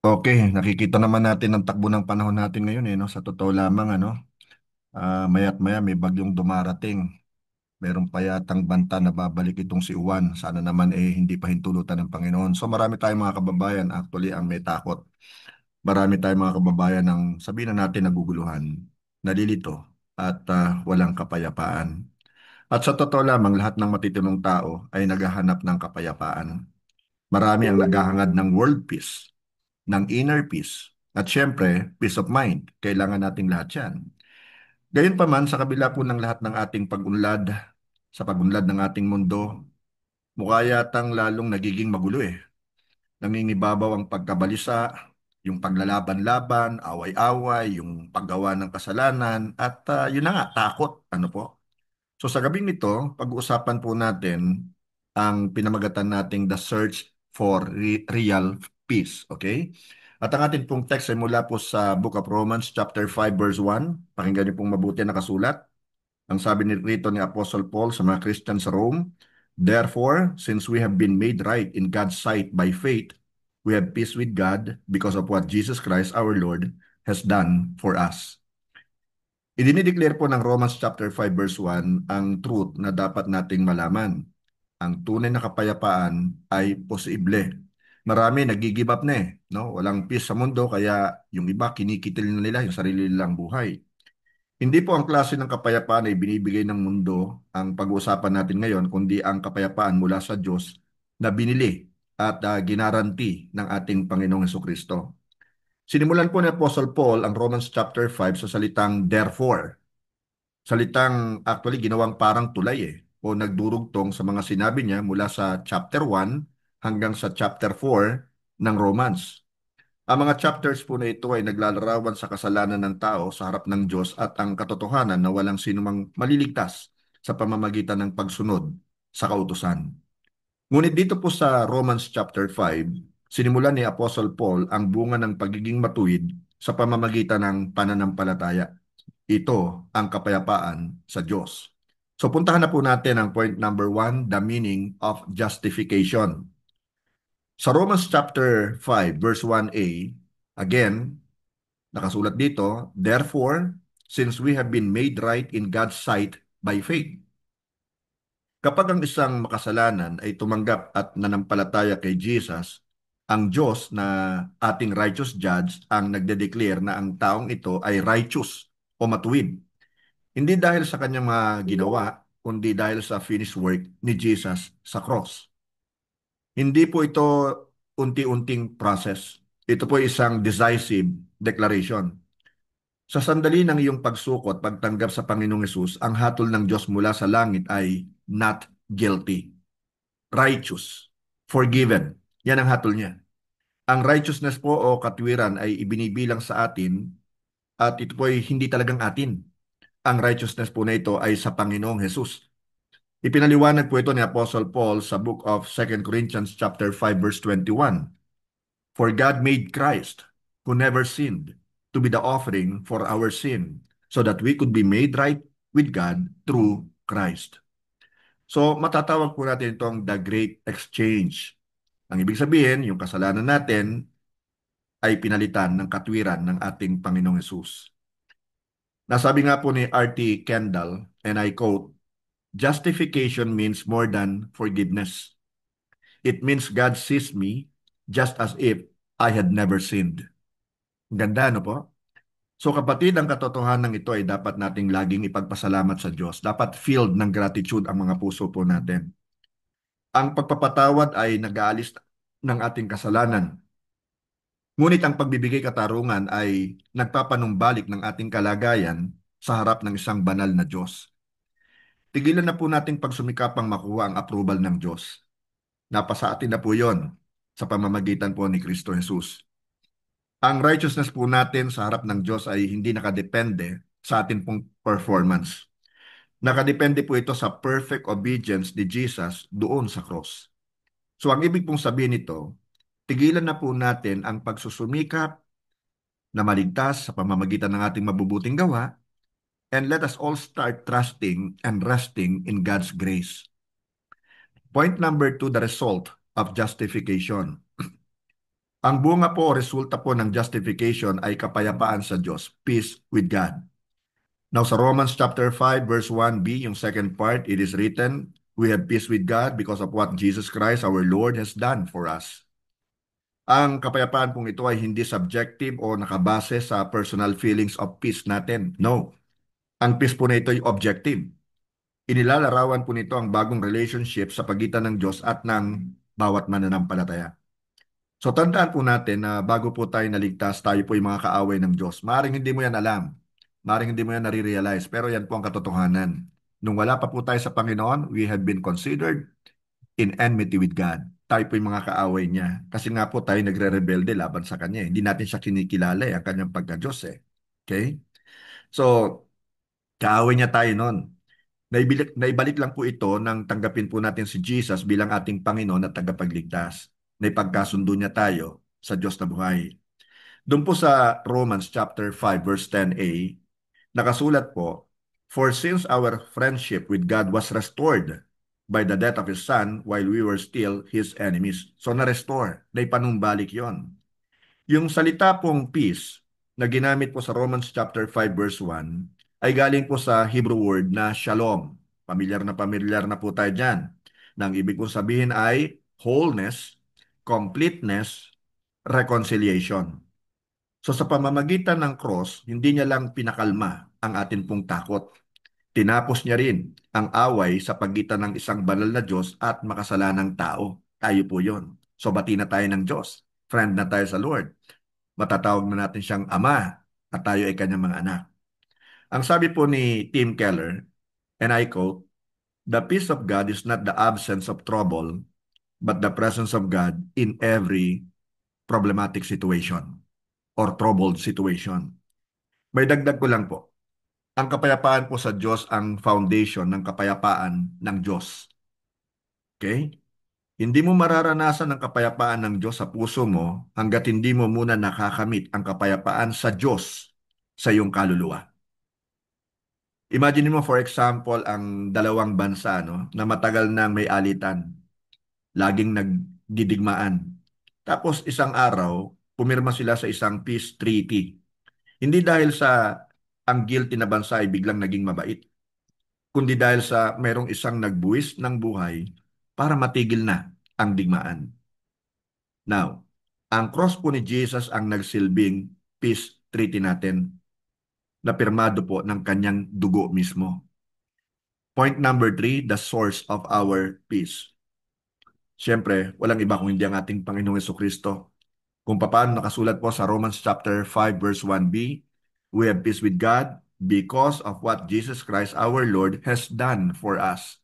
Okay, nakikita naman natin ang takbo ng panahon natin ngayon no? Sa totoo lamang maya't maya may bagyong dumarating. Meron pa yatang banta na babalik itong si Juan. Sana naman hindi pa hintulutan ng Panginoon. So marami tayong mga kababayan actually ang may takot. Marami tayong mga kababayan ang sabihin na natin naguguluhan, nalilito at walang kapayapaan. At sa totoo lamang lahat ng matitinong tao ay naghahanap ng kapayapaan. Marami ang naghahangad ng world peace, ng inner peace. At syempre, peace of mind. Kailangan nating lahat yan. Gayunpaman, sa kabila po ng lahat ng ating pag-unlad, sa pag-unlad ng ating mundo, mukha yatang lalong nagiging magulo eh. Nangingibabaw ang pagkabalisa, yung paglalaban-laban, away-away, yung paggawa ng kasalanan, at yun na nga, takot. Ano po? So sa gabing nito, pag-uusapan po natin ang pinamagatan nating The Search for Real Peace. Okay? At ang ating pong text ay mula po sa Book of Romans chapter 5 verse 1. Pakinggan niyo pong mabuti nakasulat. Ang sabi rito ni Apostle Paul sa mga Christian sa Rome, "Therefore, since we have been made right in God's sight by faith, we have peace with God because of what Jesus Christ our Lord has done for us." Idinideclare po ng Romans chapter 5 verse 1 ang truth na dapat nating malaman. Ang tunay na kapayapaan ay posible. Marami nag-give up na no? Walang peace sa mundo kaya yung iba kinikitil na nila yung sarili nilang buhay. Hindi po ang klase ng kapayapaan ay binibigay ng mundo ang pag-uusapan natin ngayon, kundi ang kapayapaan mula sa Diyos na binili at ginaranti ng ating Panginoong Hesukristo. Sinimulan po ni Apostle Paul ang Romans chapter 5 sa salitang therefore. Salitang actually ginawang parang tulay o nagdurugtong sa mga sinabi niya mula sa chapter 1 hanggang sa chapter 4 ng Romans. Ang mga chapters po na ito ay naglalarawan sa kasalanan ng tao sa harap ng Diyos at ang katotohanan na walang sinumang maliligtas sa pamamagitan ng pagsunod sa kautusan. Ngunit dito po sa Romans chapter 5, sinimulan ni Apostle Paul ang bunga ng pagiging matuwid sa pamamagitan ng pananampalataya. Ito ang kapayapaan sa Diyos. So puntahan na po natin ang point number 1, the meaning of justification. Sa Romans chapter 5 verse 1a, again, nakasulat dito, "Therefore, since we have been made right in God's sight by faith." Kapag ang isang makasalanan ay tumanggap at nanampalataya kay Jesus, ang Diyos na ating righteous judge ang nagde-declare na ang taong ito ay righteous o matuwid. Hindi dahil sa kanyang mga ginawa, kundi dahil sa finished work ni Jesus sa cross. Hindi po ito unti-unting process. Ito po isang decisive declaration. Sa sandali ng iyong pagsuko at pagtanggap sa Panginoong Hesus, ang hatol ng Diyos mula sa langit ay not guilty, righteous, forgiven. Yan ang hatol niya. Ang righteousness po o katwiran ay ibinibilang sa atin at ito po ay hindi talagang atin. Ang righteousness po na ito ay sa Panginoong Hesus. Ipinaliwanag po ito ni Apostle Paul sa book of 2 Corinthians chapter 5 verse 21. "For God made Christ, who never sinned, to be the offering for our sin, so that we could be made right with God through Christ." So matatawag po natin itong the great exchange. Ang ibig sabihin, yung kasalanan natin ay pinalitan ng katwiran ng ating Panginoong Hesus. Nasabi nga po ni R.T. Kendall, and I quote, "Justification means more than forgiveness. It means God sees me just as if I had never sinned." Ganda, no po? So kapatid, ang katotohanan ng ito ay dapat nating laging ipagpasalamat sa Diyos. Dapat filled ng gratitude ang mga puso po natin. Ang pagpapatawad ay nag-aalis ng ating kasalanan. Ngunit ang pagbibigay katarungan ay nagpapanumbalik ng ating kalagayan sa harap ng isang banal na Diyos. Tigilan na po nating pagsumikapang makuha ang approval ng Diyos. Napasa atin na po yon sa pamamagitan po ni Kristo Jesus. Ang righteousness po natin sa harap ng Diyos ay hindi nakadepende sa atin pong performance. Nakadepende po ito sa perfect obedience ni Jesus doon sa cross. So ang ibig pong sabihin nito, tigilan na po natin ang pagsusumikap na maligtas sa pamamagitan ng ating mabubuting gawa, and let us all start trusting and resting in God's grace. Point number 2, the result of justification. Ang bunga po o resulta po ng justification ay kapayapaan sa Diyos, peace with God. Now sa Romans chapter 5 verse 1b, yung second part, it is written, we have peace with God because of what Jesus Christ our Lord has done for us. Ang kapayapaan pong ito ay hindi subjective o nakabase sa personal feelings of peace natin. No. Ang peace po na ito ay objective. Inilalarawan po nito ang bagong relationship sa pagitan ng Diyos at ng bawat mananampalataya. So tandaan po natin na bago po tayo naligtas, tayo po yung mga kaaway ng Diyos. Maaaring hindi mo yan alam. Maaaring hindi mo yan nare-realize. Pero yan po ang katotohanan. Nung wala pa po tayo sa Panginoon, we have been considered in enmity with God. Tayo po yung mga kaaway niya. Kasi nga po tayo nagre-rebelde laban sa Kanya. Hindi natin siya kinikilala ang Kanyang pagka-Diyos eh. Okay? So, kaaway niya tayo noon. Naibalik lang po ito nang tanggapin po natin si Jesus bilang ating Panginoon at tagapagligtas. Naipagkasundo niya tayo sa Diyos na buhay. Doon po sa Romans chapter 5 verse 10a, nakasulat po, for since our friendship with God was restored by the death of His Son while we were still His enemies. So na-restore, naipanumbalik yon. Yung salita pong peace na ginamit po sa Romans chapter 5 verse 1 ay galing po sa Hebrew word na shalom. Pamilyar na po tayo dyan. Nang ibig pong sabihin ay wholeness, completeness, reconciliation. So sa pamamagitan ng cross, hindi niya lang pinakalma ang atin pong takot. Tinapos niya rin ang away sa pagitan ng isang banal na Diyos at makasalanang tao. Tayo po yon. So bati na tayo ng Diyos. Friend na tayo sa Lord. Matatawag na natin siyang Ama at tayo ay kanyang mga anak. Ang sabi po ni Tim Keller, and I quote, the peace of God is not the absence of trouble, but the presence of God in every problematic situation or troubled situation. May dagdag ko lang po. Ang kapayapaan po sa Diyos ang foundation ng kapayapaan ng Diyos. Okay? Hindi mo mararanasan ang kapayapaan ng Diyos sa puso mo hanggat hindi mo muna nakakamit ang kapayapaan sa Diyos sa iyong kaluluwa. Imagine mo for example ang dalawang bansa no, na matagal nang may alitan, laging nagdidigmaan. Tapos isang araw, pumirma sila sa isang peace treaty. Hindi dahil sa ang guilty na bansa ay biglang naging mabait, kundi dahil sa merong isang nagbuwis ng buhay para matigil na ang digmaan. Now, ang cross po ni Jesus ang nagsilbing peace treaty natin na pirmado po ng kanyang dugo mismo. Point number 3, the source of our peace. Siyempre, walang iba kung hindi ang ating Panginoong Jesucristo. Kung paano nakasulat po sa Romans chapter 5 verse 1b, we have peace with God because of what Jesus Christ our Lord has done for us.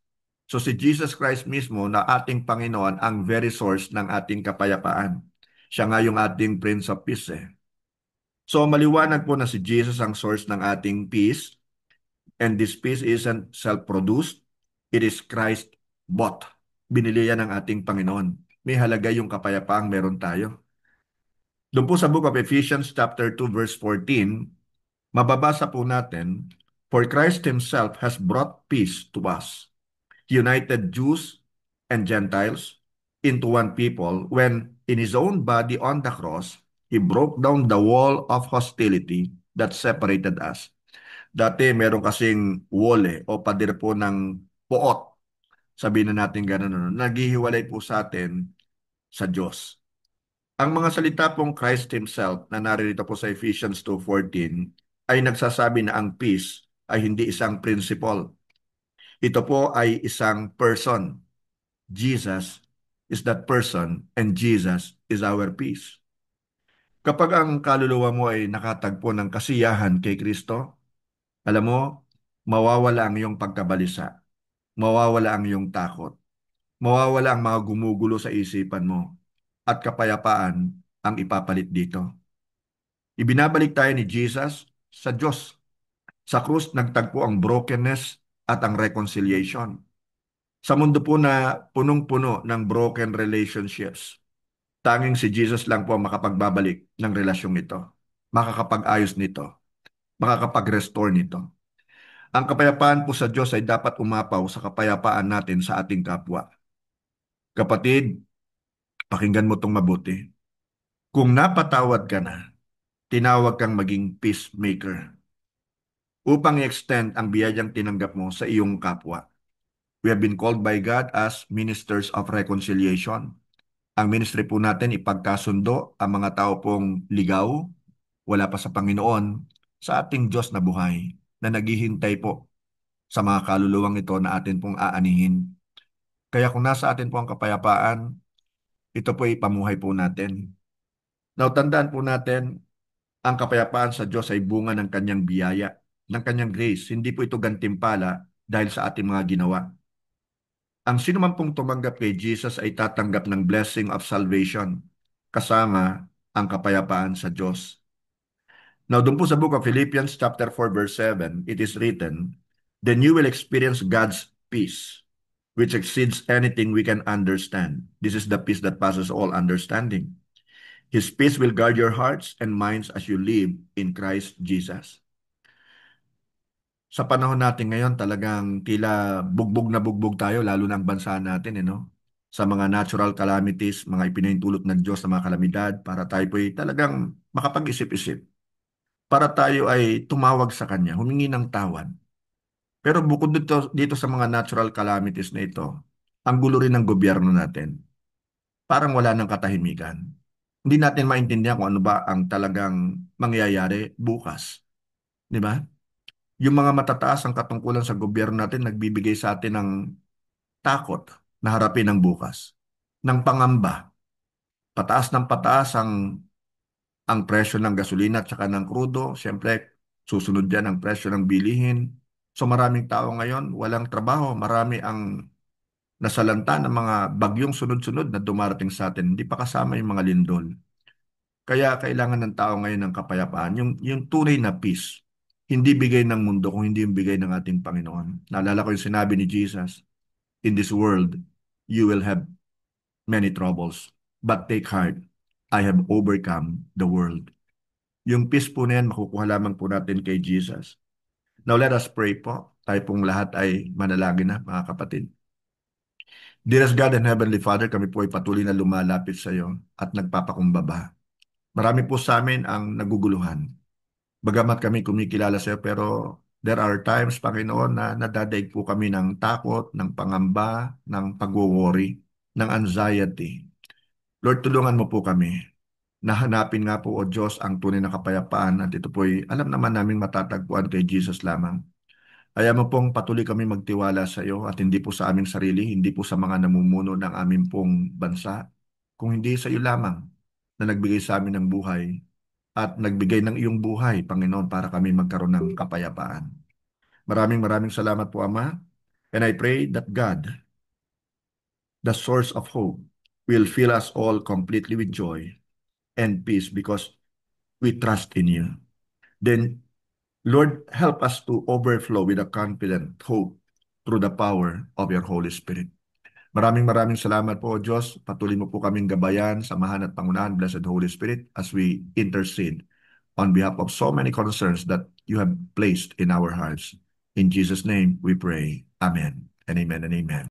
So si Jesus Christ mismo na ating Panginoon ang very source ng ating kapayapaan. Siya nga yung ating Prince of Peace eh. So maliwanag po na si Jesus ang source ng ating peace, and this peace isn't self-produced, it is Christ-bought. Binili yan ng ating Panginoon. May halaga yung kapayapaang meron tayo. Doon po sa book of Ephesians chapter 2 verse 14, mababasa po natin, for Christ Himself has brought peace to us, united Jews and Gentiles into one people when in His own body on the cross, He broke down the wall of hostility that separated us. Dati meron kasing wall o pader po ng poot. Sabihin na natin gano'n, no? Naghihiwalay po sa atin sa Diyos. Ang mga salita pong Christ Himself na naririto po sa Ephesians 2:14 ay nagsasabi na ang peace ay hindi isang principle. Ito po ay isang person. Jesus is that person and Jesus is our peace. Kapag ang kaluluwa mo ay nakatagpo ng kasiyahan kay Kristo, alam mo, mawawala ang iyong pagkabalisa, mawawala ang iyong takot, mawawala ang mga gumugulo sa isipan mo, at kapayapaan ang ipapalit dito. Ibinabalik tayo ni Jesus sa Diyos. Sa krus, nagtagpo ang brokenness at ang reconciliation. Sa mundo po na punong-puno ng broken relationships, tanging si Jesus lang po ang makapagbabalik ng relasyong ito, makakapag-ayos nito, makakapag-restore nito. Ang kapayapaan po sa Diyos ay dapat umapaw sa kapayapaan natin sa ating kapwa. Kapatid, pakinggan mo itong mabuti. Kung napatawad ka na, tinawag kang maging peacemaker upang i-extend ang biyayang tinanggap mo sa iyong kapwa. We have been called by God as ministers of reconciliation. Ang ministry po natin ipagkasundo ang mga tao pong ligaw, wala pa sa Panginoon, sa ating Diyos na buhay na naghihintay po sa mga kaluluwang ito na atin pong aanihin. Kaya kung nasa atin po ang kapayapaan, ito po ipamuhay po natin. Now, tandaan po natin, ang kapayapaan sa Diyos ay bunga ng kanyang biyaya, ng kanyang grace. Hindi po ito gantimpala dahil sa ating mga ginawa. Ang sino man pong tumanggap kay Jesus ay tatanggap ng blessing of salvation kasama ang kapayapaan sa Diyos. Now, doon po sa book of Philippians chapter 4 verse 7, it is written, "Then you will experience God's peace, which exceeds anything we can understand. This is the peace that passes all understanding. His peace will guard your hearts and minds as you live in Christ Jesus." Sa panahon natin ngayon, talagang tila bugbog na bugbog tayo, lalo na ang bansa natin, no? Sa mga natural calamities, mga ipinahintulot ng Diyos na mga kalamidad, para tayo po ay talagang makapag-isip-isip. Para tayo ay tumawag sa Kanya, humingi ng tawad. Pero bukod dito sa mga natural calamities na ito, ang gulo rin ng gobyerno natin. Parang wala ng katahimikan. Hindi natin maintindihan kung ano ba ang talagang mangyayari bukas. Di ba? Yung mga matataas ang katungkulan sa gobyerno natin nagbibigay sa atin ng takot na harapin ang bukas, ng pangamba. Pataas ng pataas ang presyo ng gasolina at saka ng krudo. Siyempre, susunod yan ang presyo ng bilihin. So maraming tao ngayon walang trabaho. Marami ang nasalanta ng mga bagyong sunod-sunod na dumarating sa atin. Hindi pa kasama yung mga lindol. Kaya kailangan ng tao ngayon ng kapayapaan, yung tunay na peace. Hindi bigay ng mundo kung hindi yung bigay ng ating Panginoon. Naalala ko yung sinabi ni Jesus, "In this world, you will have many troubles. But take heart, I have overcome the world." Yung peace po na yan, makukuha lamang po natin kay Jesus. Now let us pray po. Tayo pong lahat ay manalangin na, mga kapatid. Dearest God and Heavenly Father, kami po ay patuloy na lumalapit sa iyo at nagpapakumbaba. Marami po sa amin ang naguguluhan. Bagamat kami kumikilala sa iyo, pero there are times, Panginoon, na nadadaig po kami ng takot, ng pangamba, ng pag-worry, ng anxiety. Lord, tulungan mo po kami. Nahanapin nga po, O Diyos, ang tunay na kapayapaan at ito po'y alam naman namin matatagpuan kay Jesus lamang. Kaya mo pong patuloy kami magtiwala sa iyo at hindi po sa aming sarili, hindi po sa mga namumuno ng aming pong bansa, kung hindi sa iyo lamang na nagbigay sa amin ng buhay at nagbigay ng iyong buhay, Panginoon, para kami magkaroon ng kapayapaan. Maraming maraming salamat po, Ama. And I pray that God, the source of hope, will fill us all completely with joy and peace because we trust in you. Then, Lord, help us to overflow with a confident hope through the power of your Holy Spirit. Maraming maraming salamat po, O Diyos. Patuloy mo po kaming gabayan, samahan at pangunahan, Blessed Holy Spirit, as we intercede on behalf of so many concerns that you have placed in our hearts. In Jesus' name we pray. Amen and amen and amen.